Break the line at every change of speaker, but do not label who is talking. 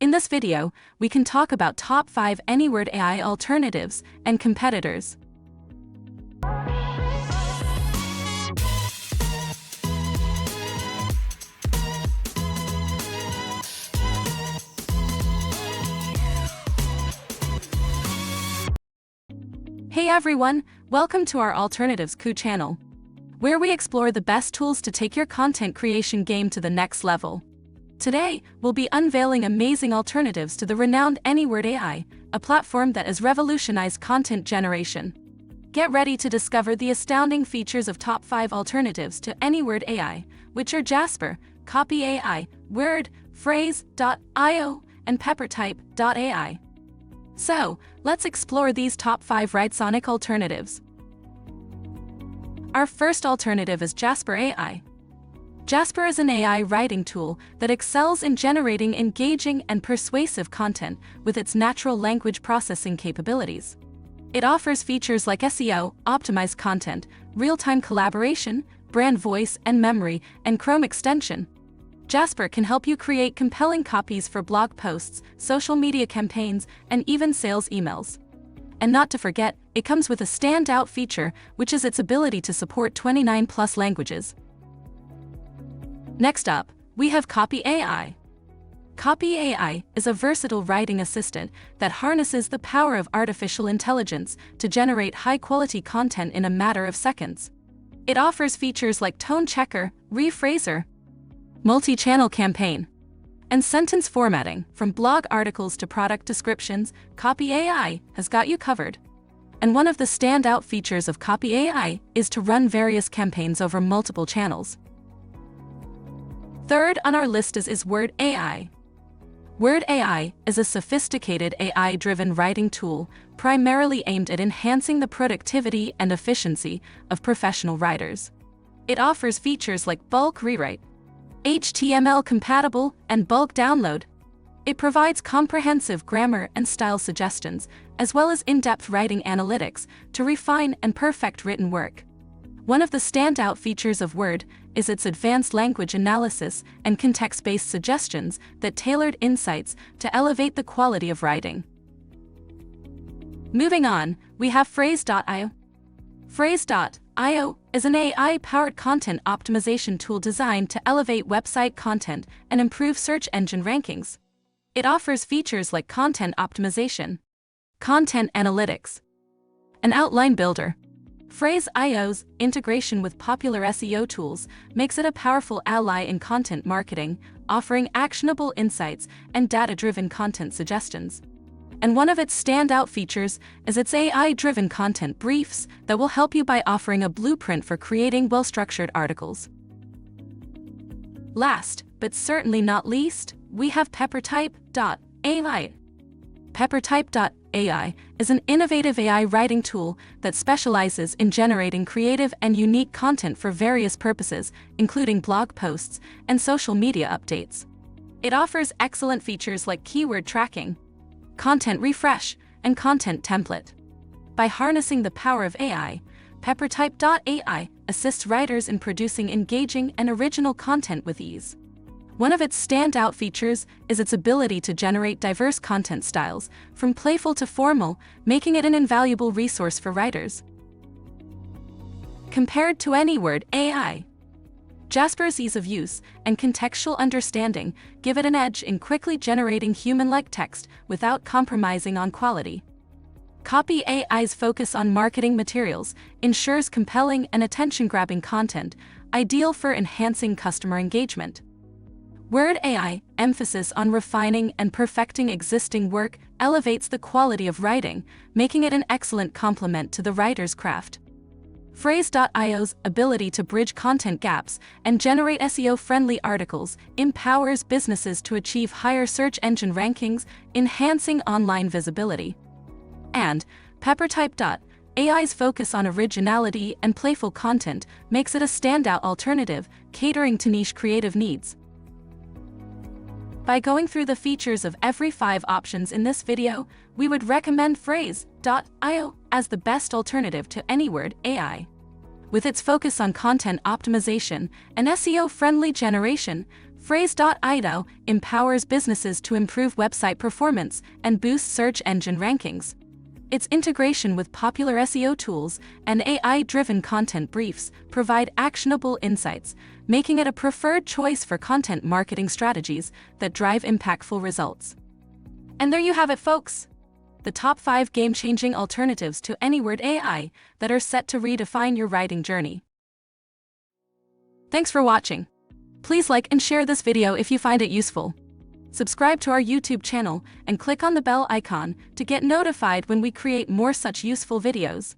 In this video, we can talk about top 5 Anyword AI alternatives and competitors. Hey everyone, welcome to our Alternatives channel, where we explore the best tools to take your content creation game to the next level. Today, we'll be unveiling amazing alternatives to the renowned Anyword AI, a platform that has revolutionized content generation. Get ready to discover the astounding features of top 5 alternatives to Anyword AI, which are Jasper, Copy.ai, Word, Frase.io, and Peppertype.ai. So, let's explore these top 5 Writesonic alternatives. Our first alternative is Jasper AI. Jasper is an AI writing tool that excels in generating engaging and persuasive content with its natural language processing capabilities. It offers features like SEO-optimized content, real-time collaboration, brand voice and memory, and Chrome extension. Jasper can help you create compelling copies for blog posts, social media campaigns, and even sales emails. And not to forget, it comes with a standout feature, which is its ability to support 29+ languages. Next up, we have Copy.ai. Copy.ai is a versatile writing assistant that harnesses the power of artificial intelligence to generate high-quality content in a matter of seconds. It offers features like tone checker, rephraser, multi-channel campaign, and sentence formatting. From blog articles to product descriptions, Copy.ai has got you covered. And one of the standout features of Copy.ai is to run various campaigns over multiple channels. Third on our list is Word AI. Word AI is a sophisticated AI-driven writing tool primarily aimed at enhancing the productivity and efficiency of professional writers. It offers features like bulk rewrite, HTML compatible, and bulk download. It provides comprehensive grammar and style suggestions, as well as in-depth writing analytics to refine and perfect written work. One of the standout features of Word is its advanced language analysis and context-based suggestions that tailored insights to elevate the quality of writing. Moving on, we have Frase.io. Frase.io is an AI-powered content optimization tool designed to elevate website content and improve search engine rankings. It offers features like content optimization, content analytics, and outline builder. Frase.io's integration with popular SEO tools makes it a powerful ally in content marketing, offering actionable insights and data-driven content suggestions. And one of its standout features is its AI-driven content briefs that will help you by offering a blueprint for creating well-structured articles. Last, but certainly not least, we have Peppertype.ai. Peppertype.ai is an innovative AI writing tool that specializes in generating creative and unique content for various purposes, including blog posts and social media updates. It offers excellent features like keyword tracking, content refresh, and content template. By harnessing the power of AI, Peppertype.ai assists writers in producing engaging and original content with ease. One of its standout features is its ability to generate diverse content styles, from playful to formal, making it an invaluable resource for writers. Compared to Anyword AI, Jasper's ease of use and contextual understanding give it an edge in quickly generating human-like text without compromising on quality. Copy.ai's focus on marketing materials ensures compelling and attention-grabbing content, ideal for enhancing customer engagement. Word AI emphasis on refining and perfecting existing work elevates the quality of writing, making it an excellent complement to the writer's craft. Frase.io's ability to bridge content gaps and generate SEO-friendly articles empowers businesses to achieve higher search engine rankings, enhancing online visibility. And Peppertype.ai's focus on originality and playful content makes it a standout alternative, catering to niche creative needs. By going through the features of every 5 options in this video, we would recommend Frase.io as the best alternative to Anyword AI. With its focus on content optimization and SEO-friendly generation, Frase.io empowers businesses to improve website performance and boost search engine rankings. Its integration with popular SEO tools and AI-driven content briefs provide actionable insights, making it a preferred choice for content marketing strategies that drive impactful results. And there you have it, folks. The top 5 game-changing alternatives to Anyword AI that are set to redefine your writing journey. Thanks for watching. Please like and share this video if you find it useful. Subscribe to our YouTube channel and click on the bell icon to get notified when we create more such useful videos.